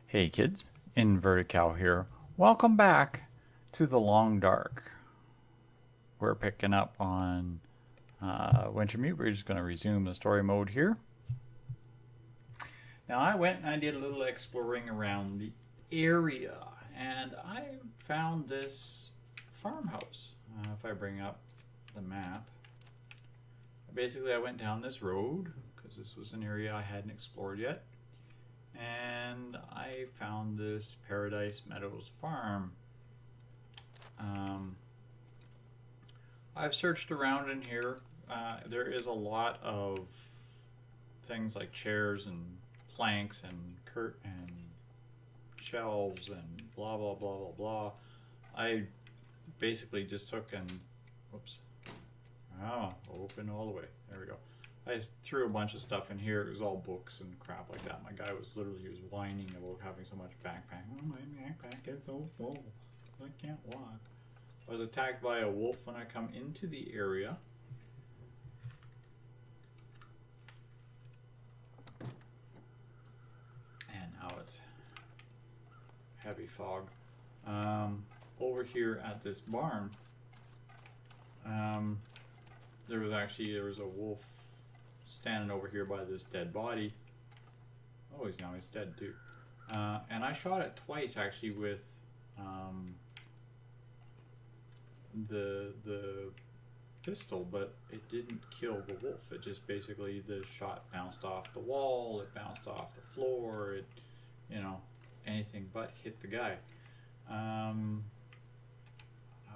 Hey kids, Inverted Cow here. Welcome back to the Long Dark. We're picking up on Wintermute. We're just going to resume the story mode here. Now I went and I did a little exploring around the area and I found this farmhouse. If I bring up the map, basically I went down this road because this was an area I hadn't explored yet. And I found this Paradise Meadows farm. I've searched around in here. There is a lot of things like chairs and planks and shelves and blah blah blah blah blah. I basically just took and open all the way. There we go. I threw a bunch of stuff in here. It was all books and crap like that. My guy was whining about having so much backpack. Oh, my backpack is so full. I can't walk. I was attacked by a wolf when I come into the area. And now it's heavy fog. Over here at this barn, there was a wolf standing over here by this dead body. Oh, he's dead too. And I shot it twice actually with the pistol, but it didn't kill the wolf. It just basically, the shot bounced off the wall, it bounced off the floor, it, anything but hit the guy. I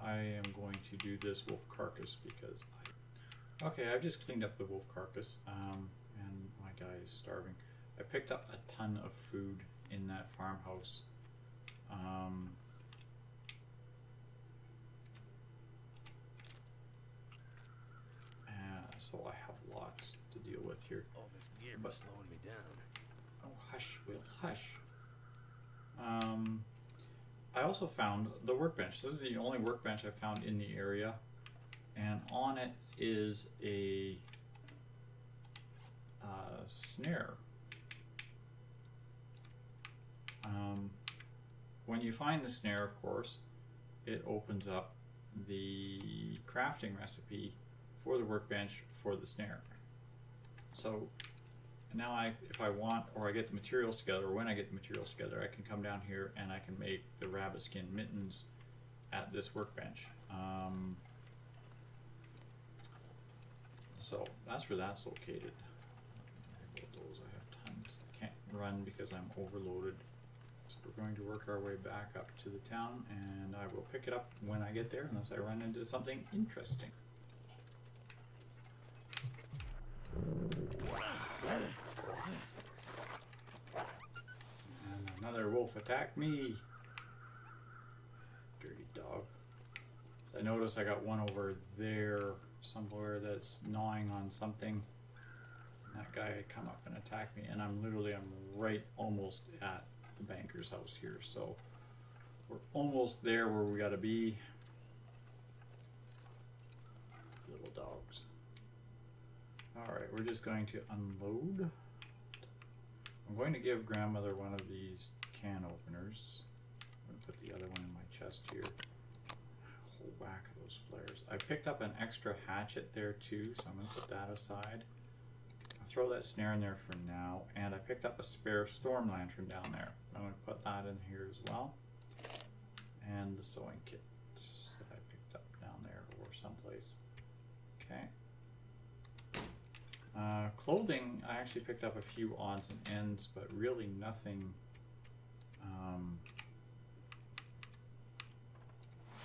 am going to do this wolf carcass because okay, I've just cleaned up the wolf carcass, and my guy is starving. I picked up a ton of food in that farmhouse. So I have lots to deal with here. All this gear was slowing me down. Oh, hush, Will, hush. I also found the workbench. This is the only workbench I found in the area, and on it is a snare. When you find the snare, of course, it opens up the crafting recipe for the workbench for the snare. So now if I want, or I get the materials together, or when I get the materials together, I can come down here and I can make the rabbit skin mittens at this workbench. So that's where that's located. Those I have tons. I can't run because I'm overloaded. So we're going to work our way back up to the town, and I will pick it up when I get there, unless I run into something interesting. And another wolf attacked me. Dirty dog. I notice I got one over there somewhere that's gnawing on something. And that guy had come up and attacked me, and I'm right almost at the banker's house here, so we're almost there where we gotta be. Little dogs. Alright, we're just going to unload. I'm going to give grandmother one of these can openers. I'm going to put the other one in my chest here. A whole whack of those flares. I picked up an extra hatchet there too, so I'm going to put that aside. I'll throw that snare in there for now, and I picked up a spare storm lantern down there. I'm going to put that in here as well. And the sewing kit that I picked up down there or someplace. Okay. Clothing, I actually picked up a few odds and ends, but really nothing.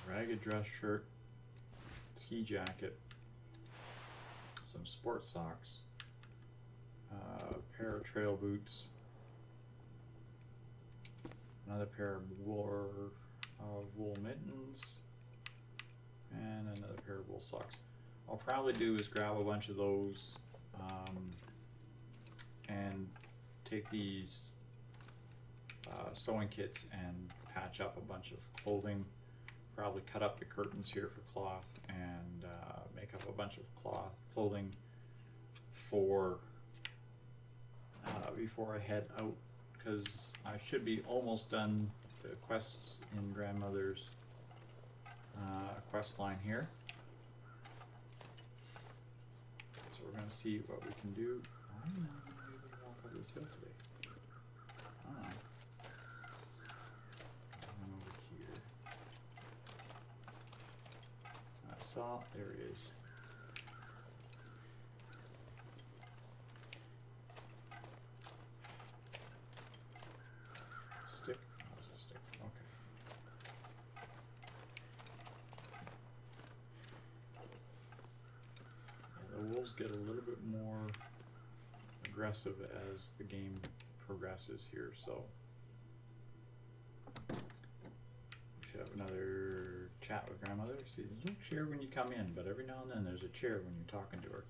Ragged dress shirt, ski jacket, some sports socks, a pair of trail boots, another pair of wool mittens, and another pair of wool socks. I'll probably do is grab a bunch of those and take these sewing kits and patch up a bunch of clothing. Probably cut up the curtains here for cloth and make up a bunch of clothing for before I head out because I should be almost done the quests in Grandmother's quest line here. So we're going to see what we can do. I don't know, maybe we can walk over this hill today. I don't know. Over here. I saw, there it is. Stick? Oh, it's a stick. Okay. Yeah, the wolves get a little bit more aggressive as the game progresses here, so we should have another chat with Grandmother. See, there's no chair when you come in, but every now and then there's a chair when you're talking to her.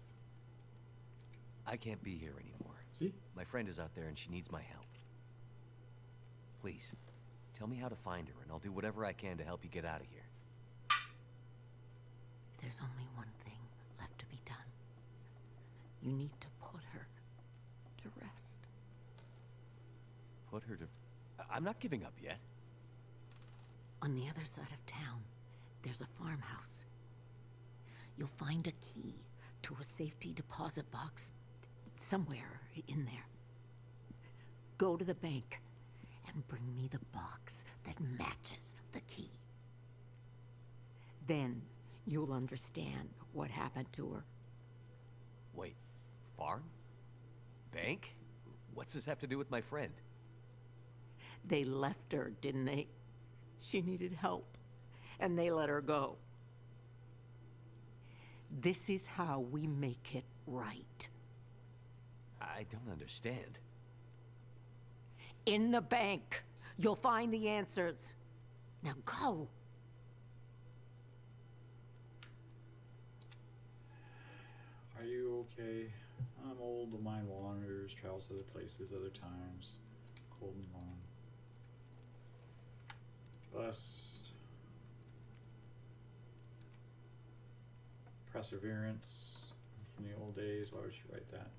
I can't be here anymore. See? My friend is out there and she needs my help. Please, tell me how to find her and I'll do whatever I can to help you get out of here. There's only one thing left to be done. You need to put her to rest. Put her to... I'm not giving up yet. On the other side of town, there's a farmhouse. You'll find a key to a safety deposit box somewhere in there. Go to the bank and bring me the box that matches the key. Then you'll understand what happened to her. Wait, farm? Bank? What's this have to do with my friend? They left her, didn't they? She needed help, and they let her go. This is how we make it right. I don't understand. In the bank, you'll find the answers. Now go. Are you okay? I'm old, the mind wanders, travels to other places, other times, cold and long. Blessed. Perseverance from the old days. Why would she write that?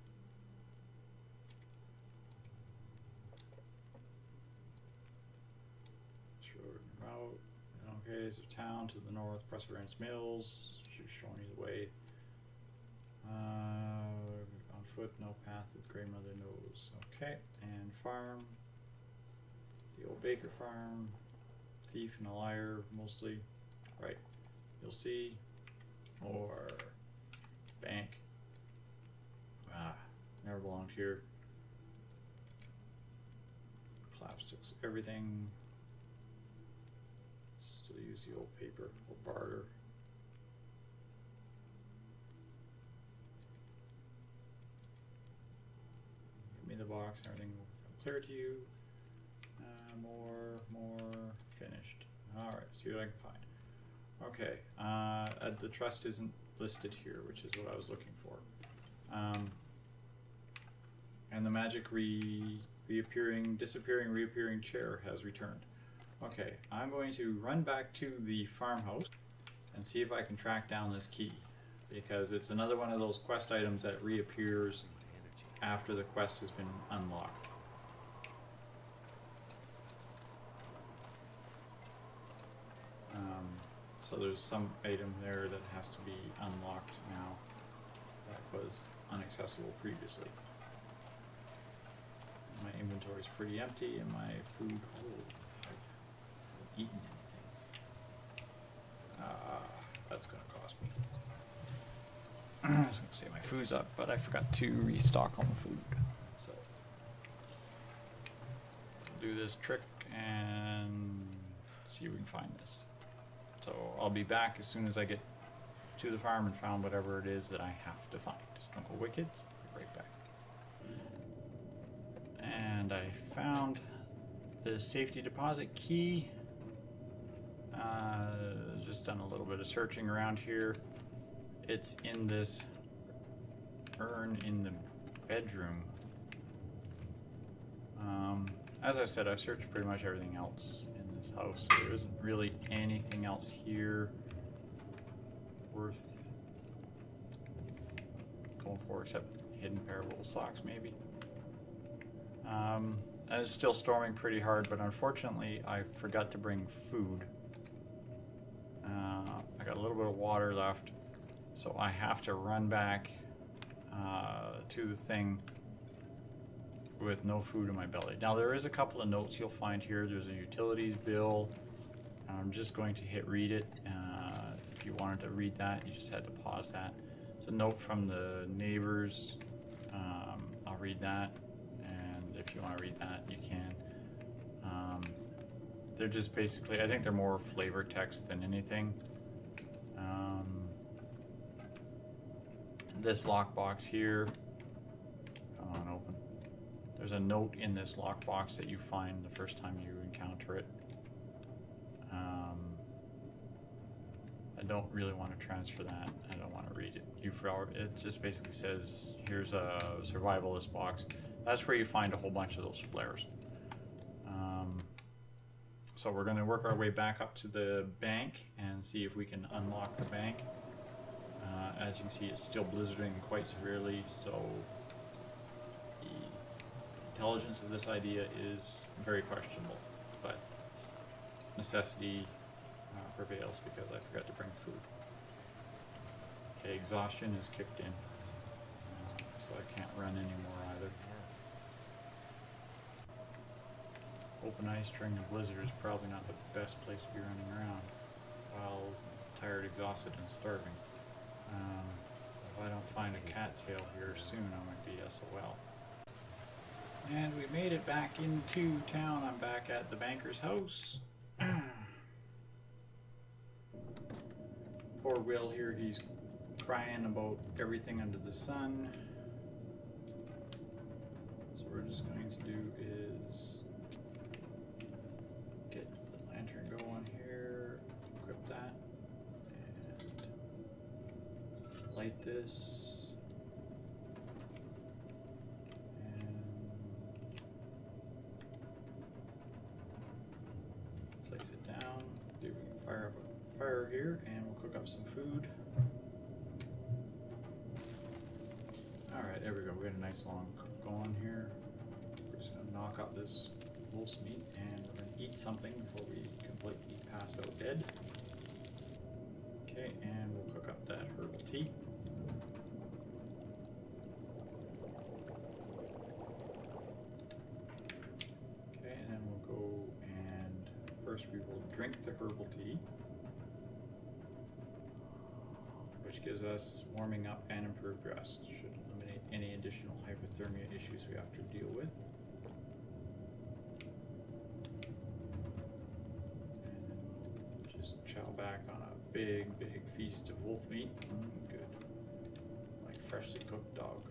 Short route. Okay, it's a town to the north. Perseverance Mills. She's showing you the way. On foot, no path that Grandmother knows. Okay, and farm. The old Baker farm. Thief and a liar, mostly. Right. You'll see. Or bank. Ah, never belonged here. Clapsticks, everything. Still use the old paper or barter. Give me the box, everything will become clear to you. More, finished. Alright, see what I can find. Okay, the trust isn't listed here, which is what I was looking for. And the magic disappearing, reappearing chair has returned. Okay, I'm going to run back to the farmhouse and see if I can track down this key, because it's another one of those quest items that reappears after the quest has been unlocked. So there's some item there that has to be unlocked now that was inaccessible previously. My inventory's pretty empty and my food, I haven't eaten anything. That's gonna cost me. I was gonna say my food's up, but I forgot to restock on the food. So I'll do this trick and see if we can find this. So I'll be back as soon as I get to the farm and found whatever it is that I have to find. So don't go away, kids. I'll be right back. And I found the safety deposit key. Just done a little bit of searching around here. It's in this urn in the bedroom. As I said, I searched pretty much everything else in this house. There isn't really anything else here worth going for, except hidden pair of old socks maybe. And it's still storming pretty hard, but unfortunately I forgot to bring food. I got a little bit of water left, so I have to run back to the thing with no food in my belly. Now there is a couple of notes you'll find here. There's a utilities bill. I'm just going to hit read it. If you wanted to read that, you just had to pause that. It's a note from the neighbors. I'll read that, and if you want to read that, you can. They're just basically, I think they're more flavor text than anything. This lockbox here, come on, open. There's a note in this lockbox that you find the first time you encounter it. I don't really want to transfer that. I don't want to read it. It just basically says, here's a survivalist box. That's where you find a whole bunch of those flares. So we're going to work our way back up to the bank and see if we can unlock the bank. As you can see, it's still blizzarding quite severely, so the intelligence of this idea is very questionable, but necessity prevails because I forgot to bring food. Okay, exhaustion is kicked in, so I can't run anymore either. Open ice during a blizzard is probably not the best place to be running around while tired, exhausted, and starving. If I don't find a cattail here soon, I might be SOL. And we made it back into town. I'm back at the banker's house. Poor Will here, he's crying about everything under the sun. So what we're just going to do is get the lantern going here, equip that, and light this. Place it down. We can fire up a fire here, and we'll cook up some food. All right, there we go. We got a nice long cook going here. We're just gonna knock up this wolf's meat, and we're gonna eat something before we completely pass out dead. Okay, and we'll cook up that herbal tea. Okay, and then we'll go and first we will drink the herbal tea, which gives us warming up and improved rest. Should eliminate any additional hypothermia issues we have to deal with. And then we'll just chow back on a big feast of wolf meat. Good. Like freshly cooked dog.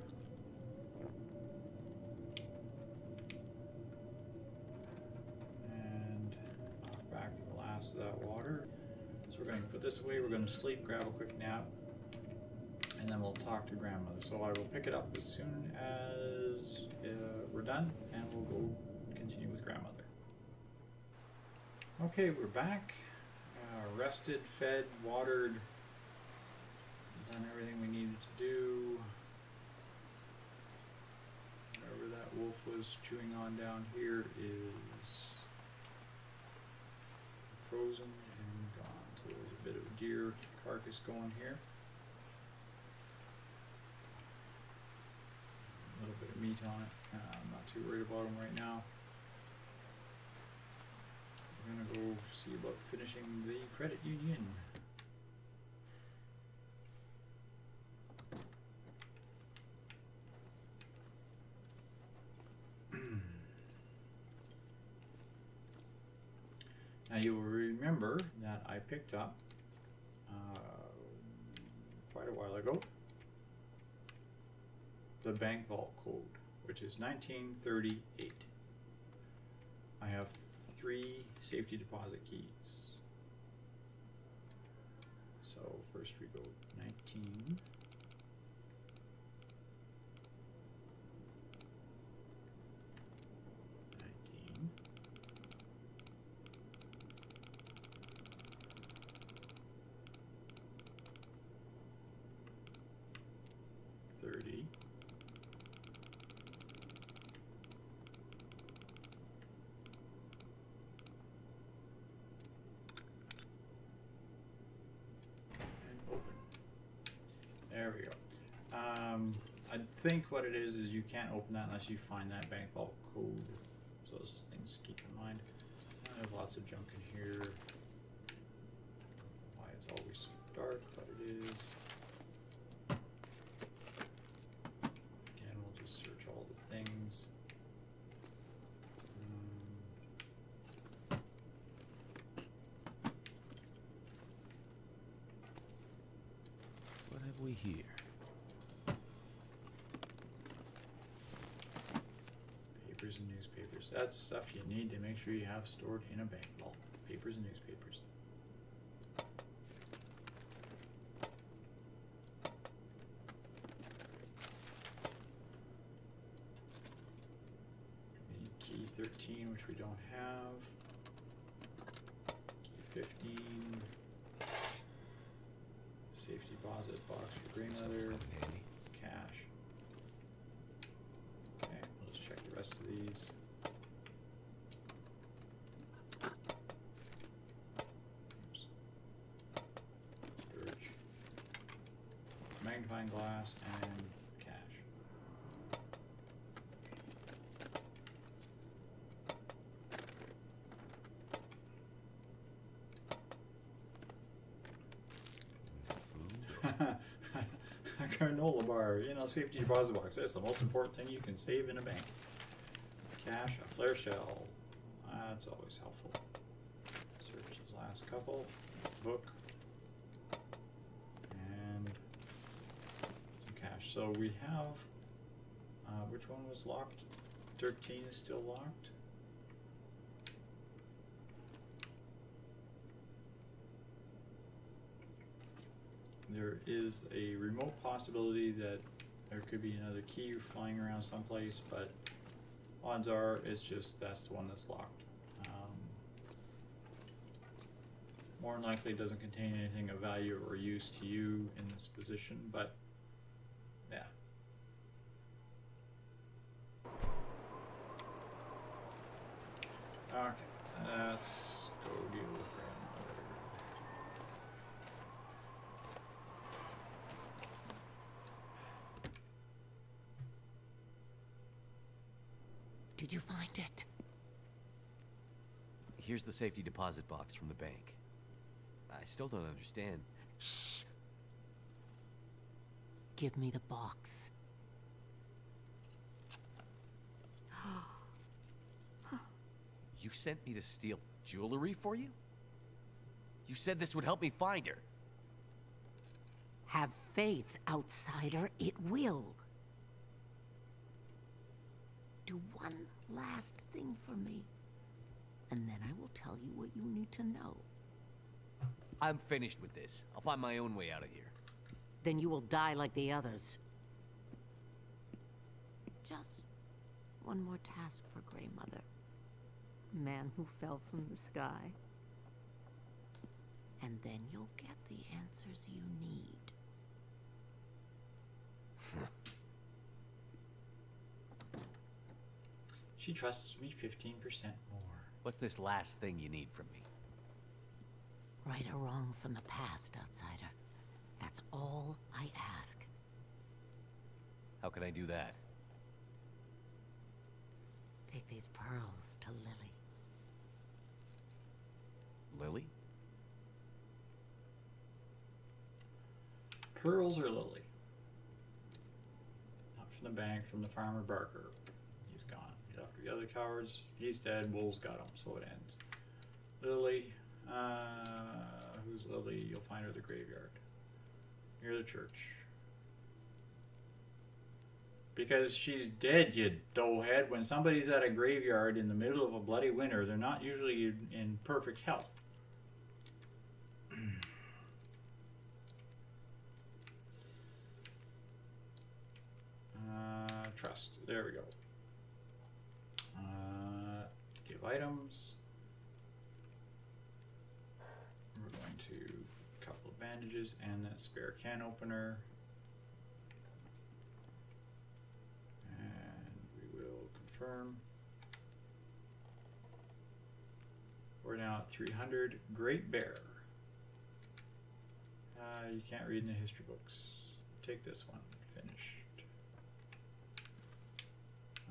And knock back the last of that water. So we're going to put this away, we're going to sleep, grab a quick nap, and then we'll talk to grandmother. So I will pick it up as soon as we're done, and we'll go continue with grandmother. Okay, we're back. Rested, fed, watered, done everything we needed to do. Whatever that wolf was chewing on down here is frozen and gone. So there's a bit of a deer carcass going here. A little bit of meat on it. I'm not too worried about them right now. We're gonna go see about finishing the credit union. Now you will remember that I picked up quite a while ago the bank vault code, which is 1938. I have 3 safety deposit keys. So first we go 19. think what it is you can't open that unless you find that bank vault code. So those things to keep in mind. There's lots of junk in here. Why it's always so dark, but it is. Again, we'll just search all the things. What have we here? Papers and newspapers. That's stuff you need to make sure you have stored in a bank vault. Papers and newspapers. We need key 13, which we don't have. Key 15. Safety deposit box for green leather. Handy. Cash. Okay, we'll just check the rest of these. Oops. Search. Magnifying glass and cash. Is it food? A granola bar in a safety deposit box. That's the most important thing you can save in a bank. Cash, a flare shell. That's always helpful. Search his last couple. Book. And some cash. So we have, which one was locked? 13 is still locked. There is a remote possibility that there could be another key flying around someplace, but odds are it's just that's the one that's locked. More than likely it doesn't contain anything of value or use to you in this position, but yeah. Okay, let's go deal with grandmother. Did you find it? Here's the safety deposit box from the bank. I still don't understand. Shh. Give me the box. You sent me to steal jewelry for you? You said this would help me find her. Have faith, outsider. It will. Do one last thing for me, and then I will tell you what you need to know. I'm finished with this. I'll find my own way out of here. Then you will die like the others. Just one more task for Grey Mother. Man who fell from the sky. And then you'll get the answers you need. She trusts me 15% more. What's this last thing you need from me? Right or wrong from the past, outsider. That's all I ask. How can I do that? Take these pearls to Lily. Lily? Pearls or Lily? Not from the bank, from the farmer Barker. He's gone. After the other cowards, he's dead. Wolves got him, so it ends. Lily, who's Lily? You'll find her at the graveyard near the church. Because she's dead, you doughhead. When somebody's at a graveyard in the middle of a bloody winter, they're not usually in perfect health. Trust. There we go. Give items. We're going to a couple of bandages and that spare can opener. And we will confirm. We're now at 300. Great Bear. You can't read in the history books. Take this one. Finished.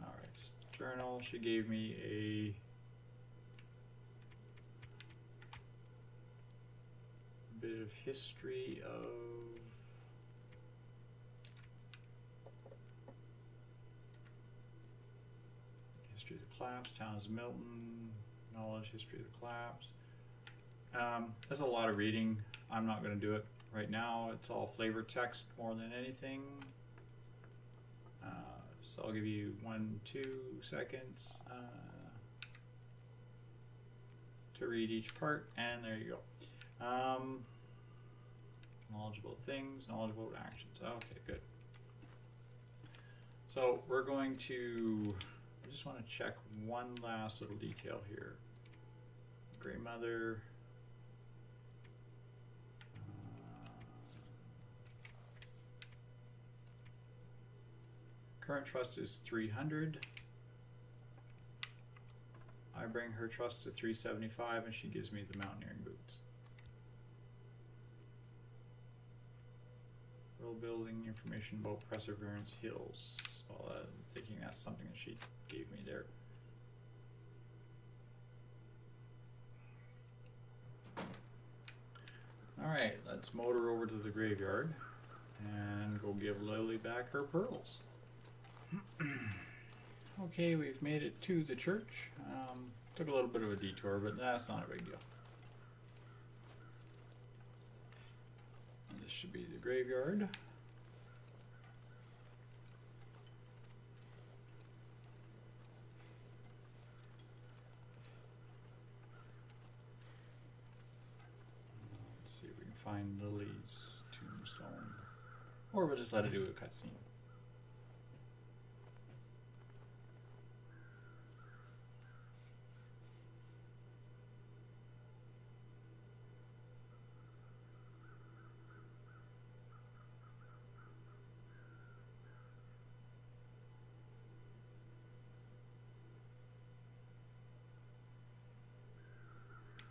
Alright, journal. She gave me a bit of history of history of the collapse, towns of Milton, knowledge, history of the collapse. There's a lot of reading. I'm not going to do it right now. It's all flavor text more than anything. So I'll give you 1-2 seconds to read each part, and there you go. Knowledgeable things, knowledgeable actions. Okay, good. So we're going to, I just want to check one last little detail here. Grey Mother. Current trust is 300. I bring her trust to 375 and she gives me the mountaineering boots. World building information about Perseverance Hills. So I'm thinking that's something that she gave me there. Alright, let's motor over to the graveyard and go give Lily back her pearls. Okay, we've made it to the church. Took a little bit of a detour, but that's not a big deal. And this should be the graveyard. Let's see if we can find Lilly's tombstone. Or we'll just let it do a cutscene.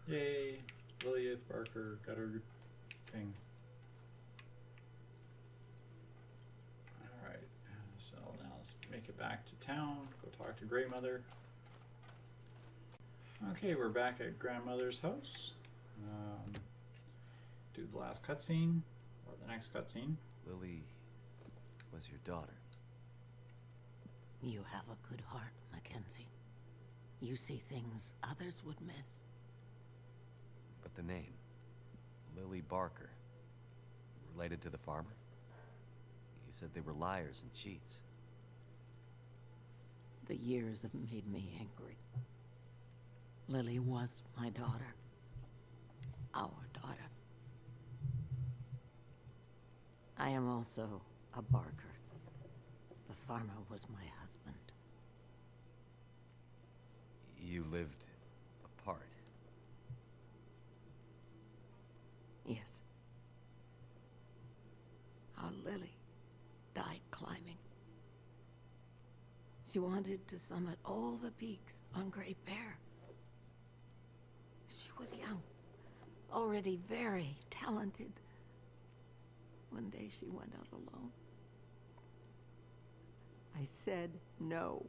Yay, Lillys Barker got her thing. Alright, so now let's make it back to town, go talk to Grey Mother. Okay, we're back at Grandmother's house. Do the last cutscene, or the next cutscene. Lily was your daughter. You have a good heart, Mackenzie. You see things others would miss. But the name, Lily Barker, related to the farmer? You said they were liars and cheats. The years have made me angry. Lily was my daughter. Our daughter. I am also a Barker. The farmer was my husband. You lived apart. Yes. Our Lily died climbing. She wanted to summit all the peaks on Great Bear. She was young, already very talented. One day she went out alone. I said no,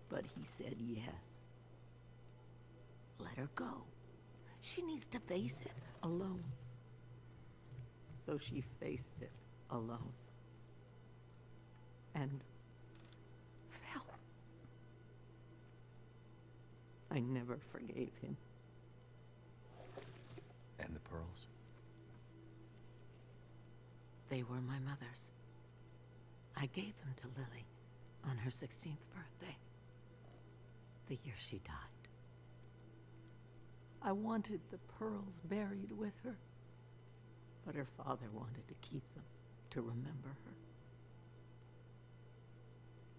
but he said yes. Let her go. She needs to face it alone. So she faced it alone. And fell. I never forgave him. And the pearls? They were my mother's. I gave them to Lily on her 16th birthday, the year she died. I wanted the pearls buried with her, but her father wanted to keep them to remember her.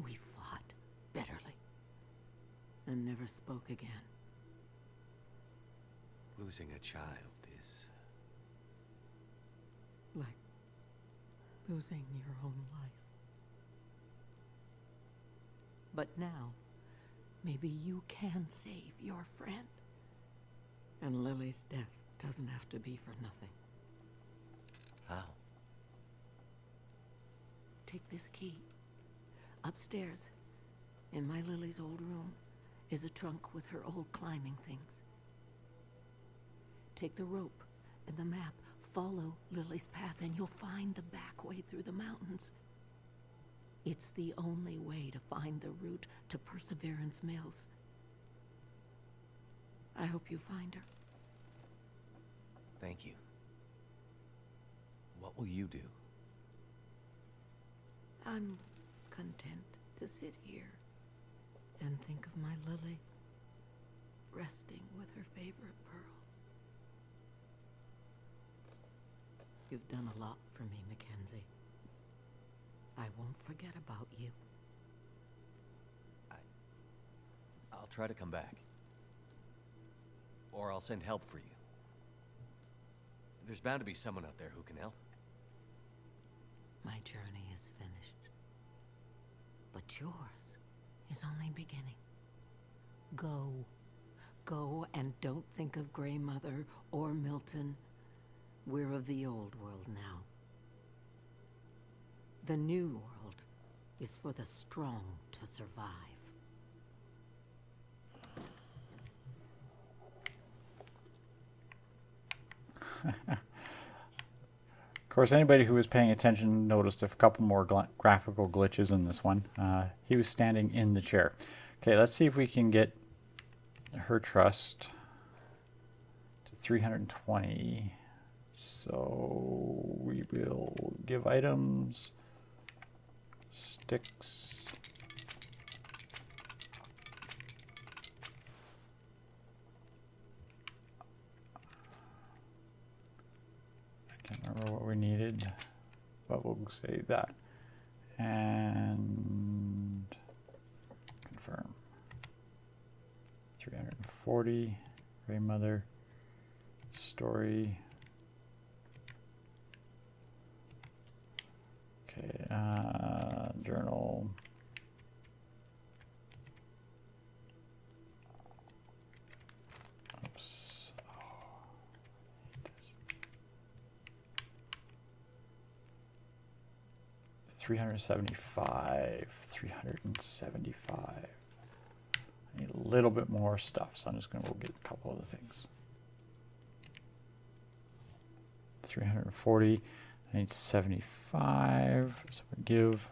We fought bitterly and never spoke again. Losing a child is... Like losing your own life. But now, maybe you can save your friend. And Lily's death doesn't have to be for nothing. How? Take this key. Upstairs. In my Lily's old room is a trunk with her old climbing things. Take the rope and the map, follow Lily's path, and you'll find the back way through the mountains. It's the only way to find the route to Perseverance Mills. I hope you find her. Thank you. What will you do? I'm content to sit here and think of my Lily resting with her favorite pearls. You've done a lot for me, Mackenzie. I won't forget about you. I'll try to come back. Or I'll send help for you. There's bound to be someone out there who can help. My journey is finished. But yours is only beginning. Go. Go, and don't think of Grey Mother or Milton. We're of the old world now. The new world is for the strong to survive. Of course, anybody who was paying attention noticed a couple more graphical glitches in this one. He was standing in the chair. Okay, let's see if we can get her trust to 320. So we will give items, sticks. Can't remember what we needed, but we'll save that and confirm. 340, Grey Mother, story. Okay, journal. Oops. 375. I need a little bit more stuff, so I'm just going to go get a couple other things. 340. I need 75. So we give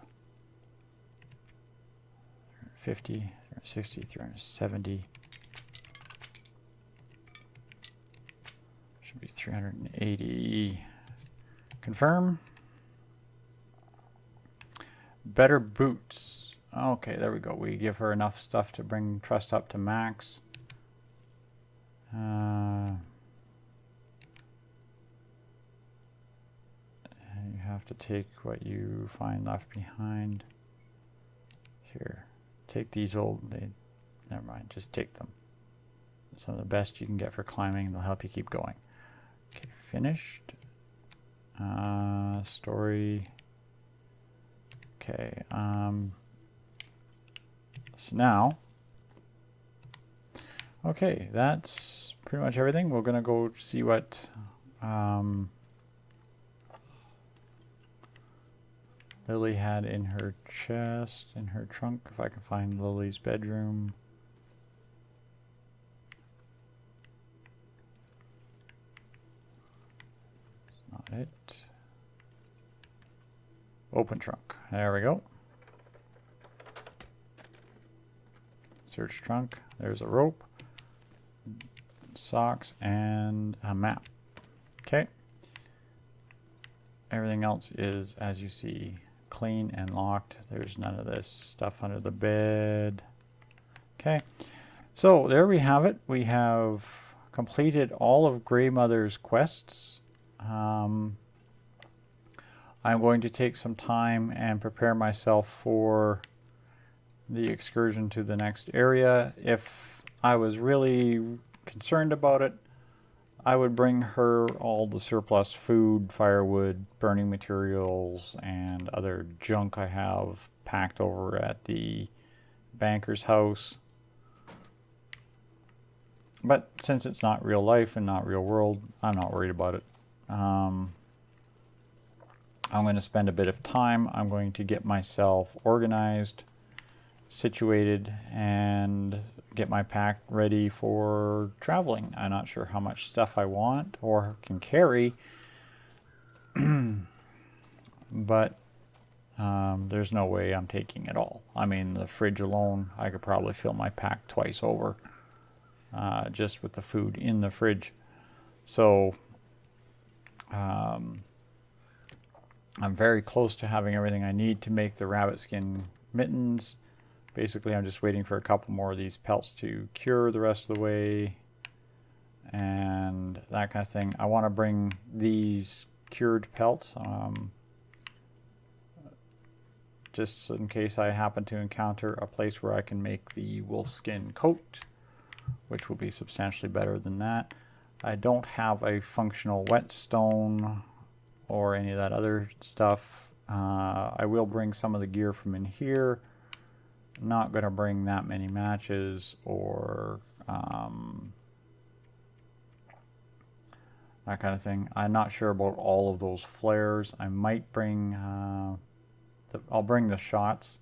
350, 360, 370. Should be 380. Confirm. Better boots. Okay, there we go. We give her enough stuff to bring trust up to max. You have to take what you find left behind. Here, take these old. Never mind. Just take them. Some of the best you can get for climbing. They'll help you keep going. Okay, finished. Story. Okay. So now. Okay, that's pretty much everything. We're gonna go see what. Lily had in her chest, in her trunk, if I can find Lily's bedroom. It's not it. Open trunk. There we go. Search trunk. There's a rope, socks, and a map. Okay. Everything else is, as you see, clean and locked. There's none of this stuff under the bed. Okay, so there we have it. We have completed all of Grey Mother's quests. I'm going to take some time and prepare myself for the excursion to the next area. If I was really concerned about it, I would bring her all the surplus food, firewood, burning materials, and other junk I have packed over at the banker's house. But since it's not real life and not real world, I'm not worried about it. I'm going to spend a bit of time. I'm going to get myself organized situated and get my pack ready for traveling. I'm not sure how much stuff I want or can carry, but there's no way I'm taking it all. I mean, the fridge alone, I could probably fill my pack twice over, just with the food in the fridge. So I'm very close to having everything I need to make the rabbit skin mittens. Basically, I'm just waiting for a couple more of these pelts to cure the rest of the way and that kind of thing. I want to bring these cured pelts just in case I happen to encounter a place where I can make the wolfskin coat, which will be substantially better than that. I don't have a functional whetstone or any of that other stuff. I will bring some of the gear from in here. Not going to bring that many matches or that kind of thing. I'm not sure about all of those flares. I might bring I'll bring the shots,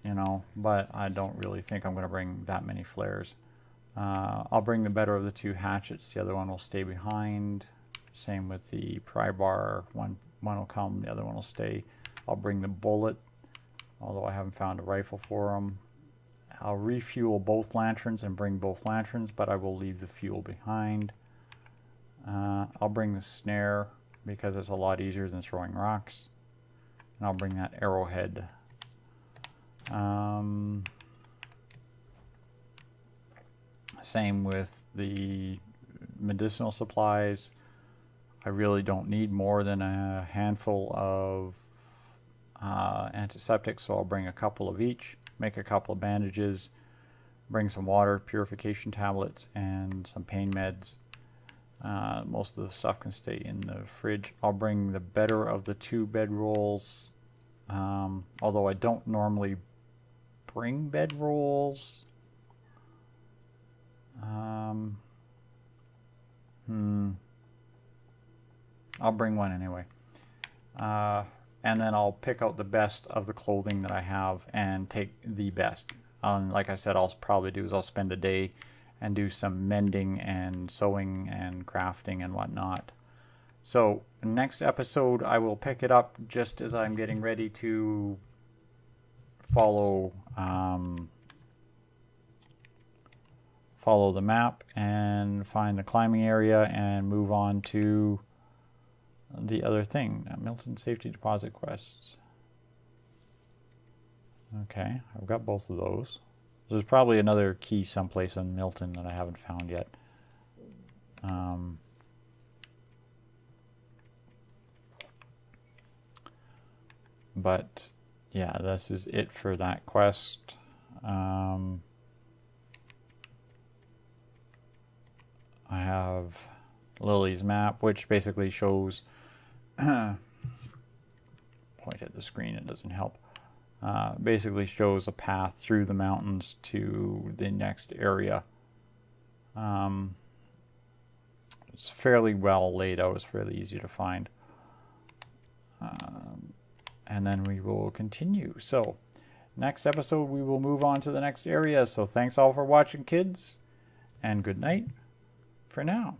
you know, but I don't really think I'm going to bring that many flares. I'll bring the better of the two hatchets. The other one will stay behind. Same with the pry bar. One will come, the other one will stay. I'll bring the bullet, although I haven't found a rifle for them. I'll refuel both lanterns and bring both lanterns, but I will leave the fuel behind. I'll bring the snare because it's a lot easier than throwing rocks. And I'll bring that arrowhead. Same with the medicinal supplies. I really don't need more than a handful of antiseptics, so I'll bring a couple of each, make a couple of bandages, bring some water purification tablets, and some pain meds. Most of the stuff can stay in the fridge. I'll bring the better of the two bedrolls, although I don't normally bring bedrolls. I'll bring one anyway. And then I'll pick out the best of the clothing that I have and take the best. Like I said, I'll probably do is I'll spend a day and do some mending and sewing and crafting and whatnot. So next episode I will pick it up just as I'm getting ready to follow the map and find the climbing area and move on to the other thing, Milton Safety Deposit quests. Okay, I've got both of those. There's probably another key someplace in Milton that I haven't found yet. But yeah, this is it for that quest. I have Lillys map, which basically shows point at the screen, it doesn't help. Basically shows a path through the mountains to the next area. It's fairly well laid out, it's fairly easy to find. And then we will continue. So next episode we will move on to the next area. So thanks all for watching, kids, and good night for now.